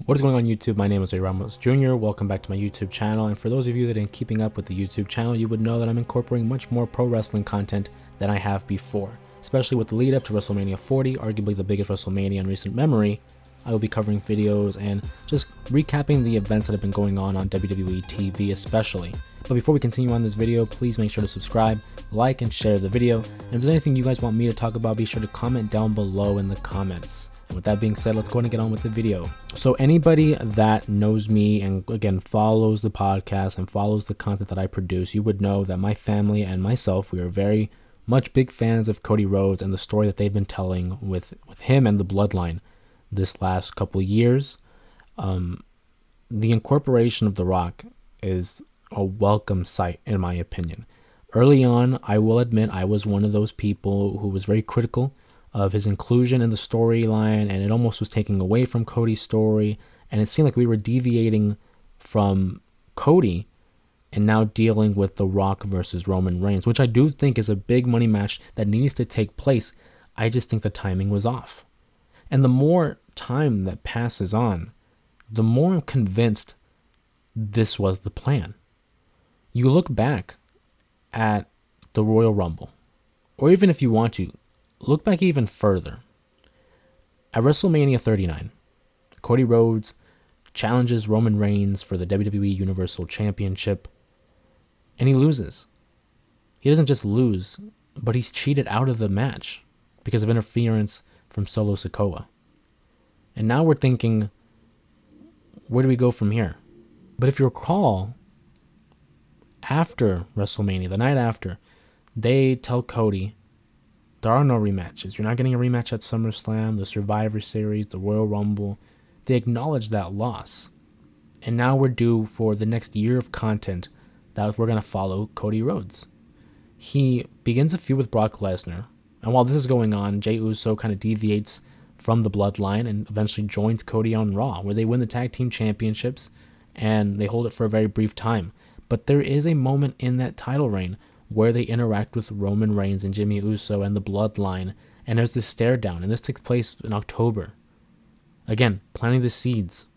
What is going on YouTube? My name is Cody Rhodes Jr. Welcome back to my YouTube channel, and for those of you that ain't keeping up with the YouTube channel, you would know that I'm incorporating much more pro wrestling content than I have before, especially with the lead up to WrestleMania 40, arguably the biggest WrestleMania in recent memory. I will be covering videos and just recapping the events that have been going on WWE TV especially. But before we continue on this video, please make sure to subscribe, like, and share the video. And if there's anything you guys want me to talk about, be sure to comment down below in the comments. And with that being said, let's go ahead and get on with the video. So anybody that knows me and again follows the podcast and follows the content that I produce, you would know that my family and myself, we are very much big fans of Cody Rhodes and the story that they've been telling with him and the bloodline this last couple of years. The incorporation of The Rock is a welcome sight in my opinion. Early on, I will admit I was one of those people who was very critical of his inclusion in the storyline, and it almost was taking away from Cody's story, and it seemed like we were deviating from Cody and now dealing with The Rock versus Roman Reigns, which I do think is a big money match that needs to take place. I just think the timing was off. And the more time that passes on, the more I'm convinced this was the plan. You look back at the Royal Rumble, or even if you want to, look back even further. At WrestleMania 39, Cody Rhodes challenges Roman Reigns for the WWE Universal Championship, and he loses. He doesn't just lose, but he's cheated out of the match because of interference from Solo Sikoa. And now we're thinking, where do we go from here? But if you recall, after WrestleMania, the night after, they tell Cody, there are no rematches. You're not getting a rematch at SummerSlam, the Survivor Series, the Royal Rumble. They acknowledge that loss. And now we're due for the next year of content that we're going to follow Cody Rhodes. He begins a feud with Brock Lesnar. And while this is going on, Jey Uso kind of deviates from the bloodline and eventually joins Cody on Raw, where they win the tag team championships and they hold it for a very brief time. But there is a moment in that title reign where they interact with Roman Reigns and Jimmy Uso and the bloodline, and there's this stare down, and this takes place in October. Again, planting the seeds.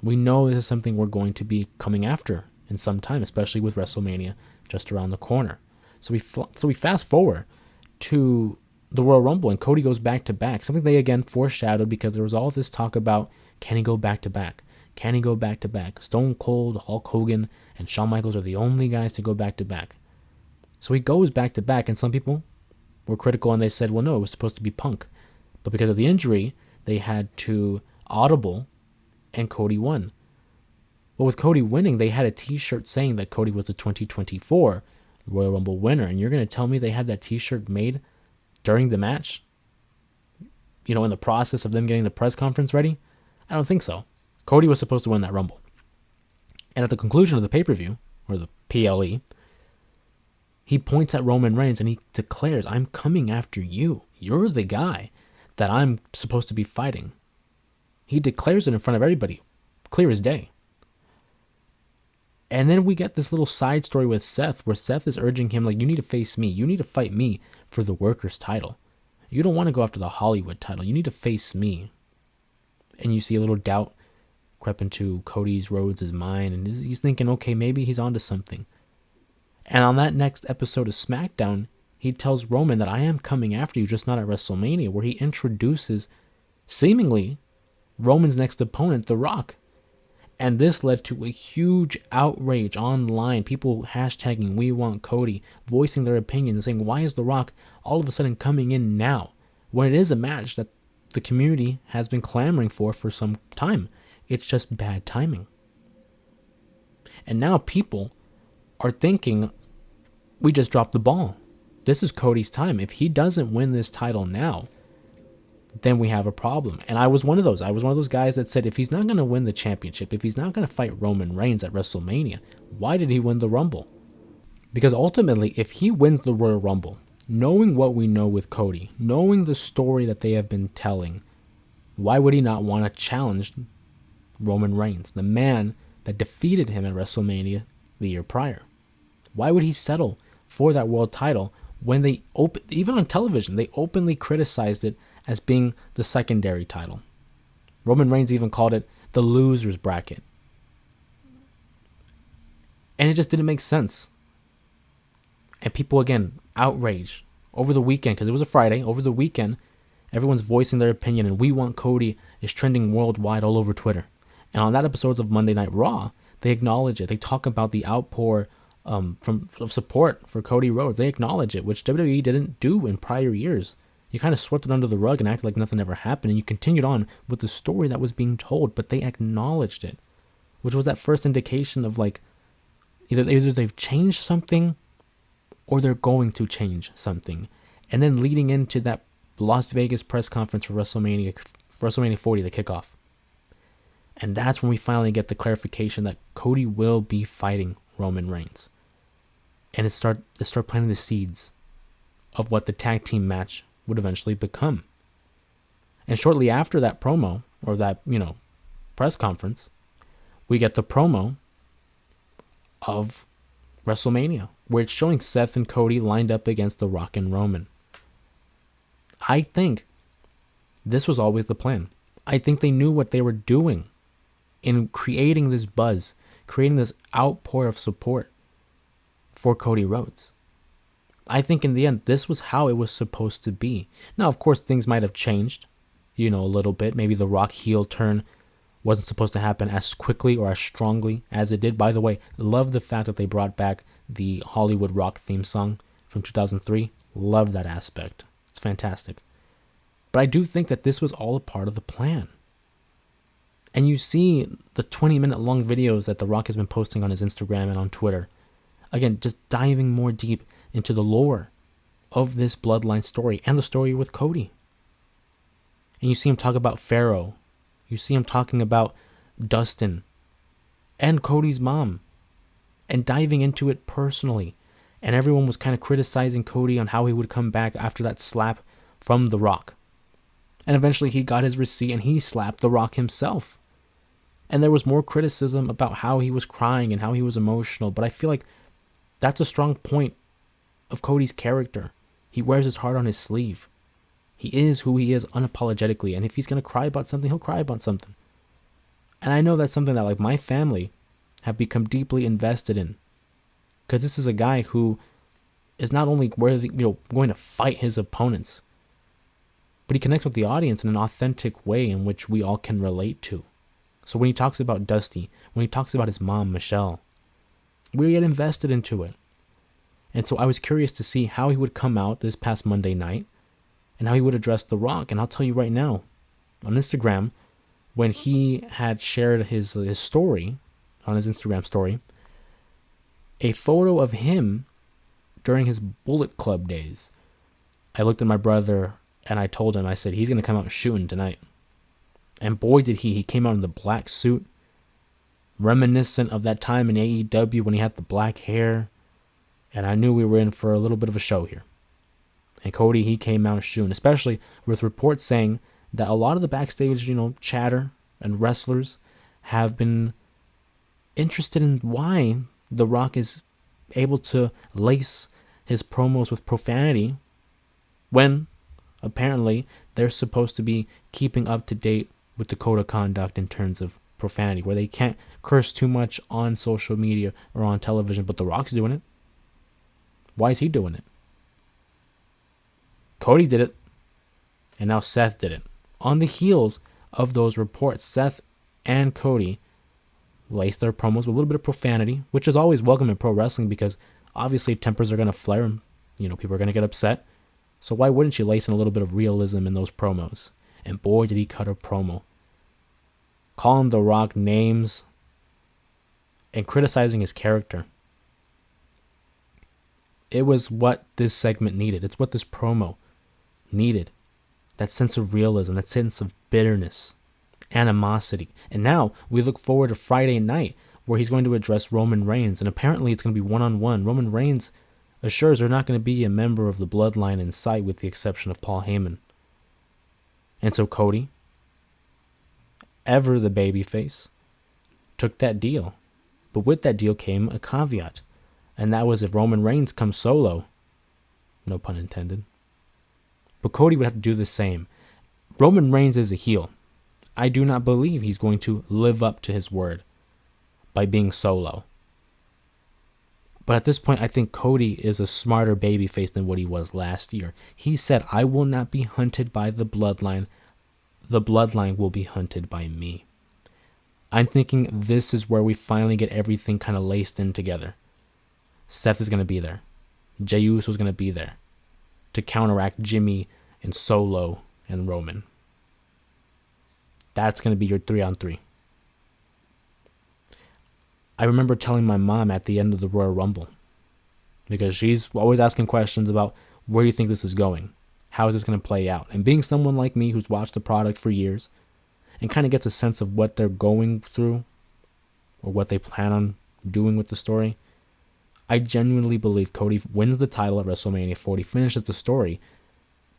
We know this is something we're going to be coming after in some time, especially with WrestleMania just around the corner. So we fast forward to the Royal Rumble, and Cody goes back to back, something they again foreshadowed because there was all this talk about, can he go back to back? Can he go back to back? Stone Cold, Hulk Hogan, and Shawn Michaels are the only guys to go back to back. So he goes back to back, and some people were critical and they said, well, no, it was supposed to be Punk. But because of the injury, they had to audible, and Cody won. Well, with Cody winning, they had a t-shirt saying that Cody was the 2024 Royal Rumble winner. And you're going to tell me they had that t-shirt made during the match? You know, in the process of them getting the press conference ready? I don't think so. Cody was supposed to win that Rumble. And at the conclusion of the pay-per-view, or the PLE, he points at Roman Reigns and he declares, I'm coming after you. You're the guy that I'm supposed to be fighting. He declares it in front of everybody, clear as day. And then we get this little side story with Seth, where Seth is urging him, like, you need to face me. You need to fight me for the workers' title. You don't want to go after the Hollywood title. You need to face me. And you see a little doubt creep into Cody Rhodes' mind, and he's thinking, okay, maybe he's onto something. And on that next episode of SmackDown, he tells Roman that I am coming after you, just not at WrestleMania, where he introduces, seemingly, Roman's next opponent, The Rock. And this led to a huge outrage online, people hashtagging We Want Cody, voicing their opinion, saying, why is The Rock all of a sudden coming in now, when it is a match that the community has been clamoring for some time? It's just bad timing. And now people are thinking, we just dropped the ball. This is Cody's time. If he doesn't win this title now, then we have a problem. And I was one of those. I was one of those guys that said, if he's not going to win the championship, if he's not going to fight Roman Reigns at WrestleMania, why did he win the Rumble? Because ultimately, if he wins the Royal Rumble, knowing what we know with Cody, knowing the story that they have been telling, why would he not want to challenge Roman Reigns, the man that defeated him at WrestleMania the year prior? Why would he settle for that world title when they even on television, they openly criticized it as being the secondary title? Roman Reigns even called it the losers bracket. And it just didn't make sense. And people, again, outraged over the weekend, because it was a Friday. Over the weekend, everyone's voicing their opinion, and "We Want Cody" is trending worldwide all over Twitter. And on that episode of Monday Night Raw, they acknowledge it. They talk about the outpour of support for Cody Rhodes. They acknowledge it, which WWE didn't do in prior years. You kind of swept it under the rug and acted like nothing ever happened, and you continued on with the story that was being told, but they acknowledged it, which was that first indication of like either they've changed something or they're going to change something. And then leading into that Las Vegas press conference for WrestleMania 40, the kickoff. And that's when we finally get the clarification that Cody will be fighting Roman Reigns. And it start planting the seeds of what the tag team match would eventually become. And shortly after that promo, or that, press conference, we get the promo of WrestleMania, where it's showing Seth and Cody lined up against The Rock and Roman. I think this was always the plan. I think they knew what they were doing in creating this buzz, creating this outpour of support for Cody Rhodes. I think in the end, this was how it was supposed to be. Now, of course, things might have changed, a little bit. Maybe the Rock heel turn wasn't supposed to happen as quickly or as strongly as it did. By the way, love the fact that they brought back the Hollywood Rock theme song from 2003. Love that aspect. It's fantastic. But I do think that this was all a part of the plan. And you see the 20-minute long videos that The Rock has been posting on his Instagram and on Twitter. Again, just diving more deep into the lore of this bloodline story and the story with Cody. And you see him talk about Pharaoh. You see him talking about Dustin and Cody's mom and diving into it personally. And everyone was kind of criticizing Cody on how he would come back after that slap from The Rock. And eventually he got his receipt and he slapped The Rock himself. And there was more criticism about how he was crying and how he was emotional. But I feel like that's a strong point of Cody's character. He wears his heart on his sleeve. He is who he is unapologetically. And if he's going to cry about something, he'll cry about something. And I know that's something that like my family have become deeply invested in. Because this is a guy who is not only going to fight his opponents, but he connects with the audience in an authentic way in which we all can relate to. So when he talks about Dusty, when he talks about his mom, Michelle, we get invested into it. And so I was curious to see how he would come out this past Monday night and how he would address The Rock. And I'll tell you right now, on Instagram, when he had shared his story, on his Instagram story, a photo of him during his Bullet Club days. I looked at my brother and I told him, I said, he's going to come out shooting tonight. And boy, did he. He came out in the black suit, reminiscent of that time in AEW when he had the black hair. And I knew we were in for a little bit of a show here. And Cody, he came out shooting, especially with reports saying that a lot of the backstage, chatter and wrestlers have been interested in why The Rock is able to lace his promos with profanity when apparently they're supposed to be keeping up to date with the code of conduct in terms of profanity, where they can't curse too much on social media or on television, but The Rock's doing it. Why is he doing it? Cody did it, and now Seth did it. On the heels of those reports, Seth and Cody laced their promos with a little bit of profanity, which is always welcome in pro wrestling because obviously tempers are going to flare and, people are going to get upset. So why wouldn't you lace in a little bit of realism in those promos? And boy, did he cut a promo. Calling The Rock names and criticizing his character. It was what this segment needed. It's what this promo needed. That sense of realism, that sense of bitterness, animosity. And now we look forward to Friday night where he's going to address Roman Reigns. And apparently it's going to be one-on-one. Roman Reigns assures they're not going to be a member of the bloodline in sight with the exception of Paul Heyman. And so Cody, ever the babyface, took that deal. But with that deal came a caveat. And that was if Roman Reigns comes solo. No pun intended. But Cody would have to do the same. Roman Reigns is a heel. I do not believe he's going to live up to his word by being solo. But at this point, I think Cody is a smarter babyface than what he was last year. He said, I will not be hunted by the bloodline. The bloodline will be hunted by me. I'm thinking this is where we finally get everything kind of laced in together. Seth is going to be there. Jey Uso is going to be there to counteract Jimmy and Solo and Roman. That's going to be your 3-on-3. I remember telling my mom at the end of the Royal Rumble, because she's always asking questions about where do you think this is going? How is this going to play out? And being someone like me who's watched the product for years and kind of gets a sense of what they're going through or what they plan on doing with the story, I genuinely believe Cody wins the title at WrestleMania 40, finishes the story,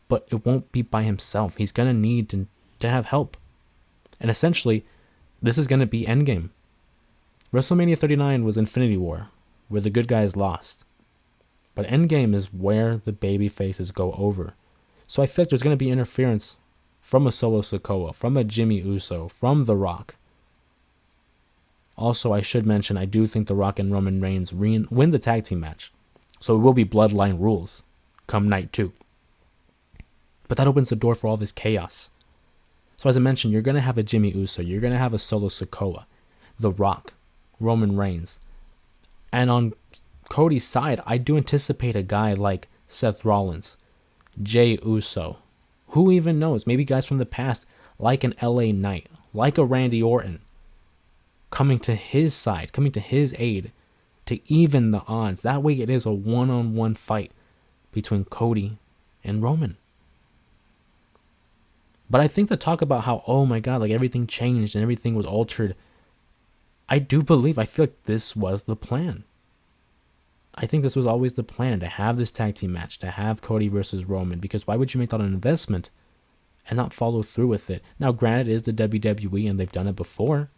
but it won't be by himself. He's going to need to have help. And essentially, this is going to be Endgame. WrestleMania 39 was Infinity War, where the good guys lost. But Endgame is where the baby faces go over. So I feel like there's going to be interference from a Solo Sikoa, from a Jimmy Uso, from The Rock. Also, I should mention, I do think The Rock and Roman Reigns win the tag team match. So it will be Bloodline rules come night 2. But that opens the door for all this chaos. So as I mentioned, you're going to have a Jimmy Uso. You're going to have a Solo Sikoa. The Rock. Roman Reigns. And on Cody's side, I do anticipate a guy like Seth Rollins, Jey Uso. Who even knows? Maybe guys from the past, like an LA Knight, like a Randy Orton, coming to his side, coming to his aid to even the odds. That way it is a one-on-one fight between Cody and Roman. But I think the talk about how, oh my God, like everything changed and everything was altered, I feel like this was the plan. I think this was always the plan, to have this tag team match, to have Cody versus Roman, because why would you make that an investment and not follow through with it? Now, granted, it is the WWE and they've done it before,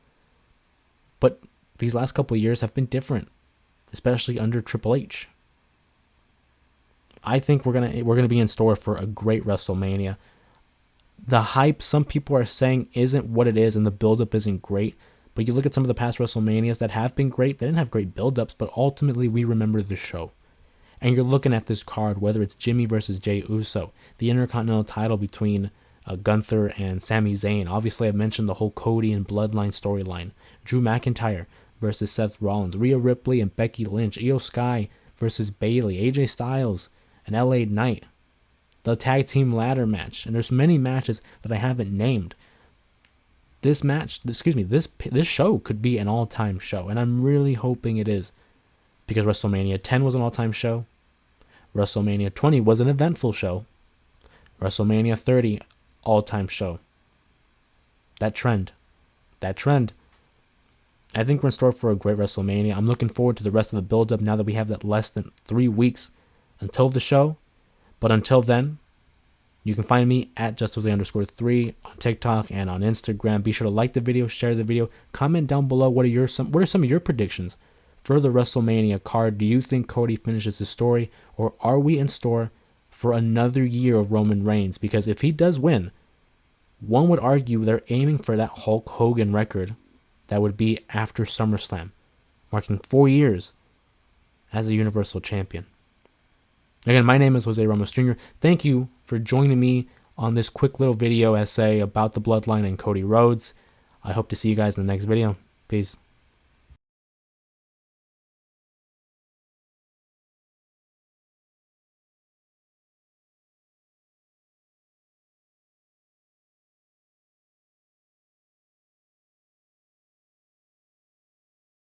but these last couple of years have been different, especially under Triple H. I think we're gonna be in store for a great WrestleMania. The hype, some people are saying, isn't what it is, and the build-up isn't great. But you look at some of the past WrestleManias that have been great. They didn't have great build-ups, but ultimately we remember the show. And you're looking at this card, whether it's Jimmy versus Jey Uso, the Intercontinental title between Gunther and Sami Zayn. Obviously, I've mentioned the whole Cody and Bloodline storyline. Drew McIntyre versus Seth Rollins. Rhea Ripley and Becky Lynch. Io Sky versus Bayley. AJ Styles and LA Knight. The tag team ladder match. And there's many matches that I haven't named. This show could be an all-time show, and I'm really hoping it is, because WrestleMania 10 was an all-time show, WrestleMania 20 was an eventful show, WrestleMania 30, all-time show. That trend, I think we're in store for a great WrestleMania. I'm looking forward to the rest of the build-up now that we have that less than 3 weeks until the show, but until then, you can find me at JustJose_3 on TikTok and on Instagram. Be sure to like the video, share the video, comment down below what are some of your predictions for the WrestleMania card. Do you think Cody finishes his story, or are we in store for another year of Roman Reigns? Because if he does win, one would argue they're aiming for that Hulk Hogan record that would be after SummerSlam, marking 4 years as a Universal Champion. Again, my name is Jose Ramos Jr. Thank you for joining me on this quick little video essay about the Bloodline and Cody Rhodes. I hope to see you guys in the next video. Peace.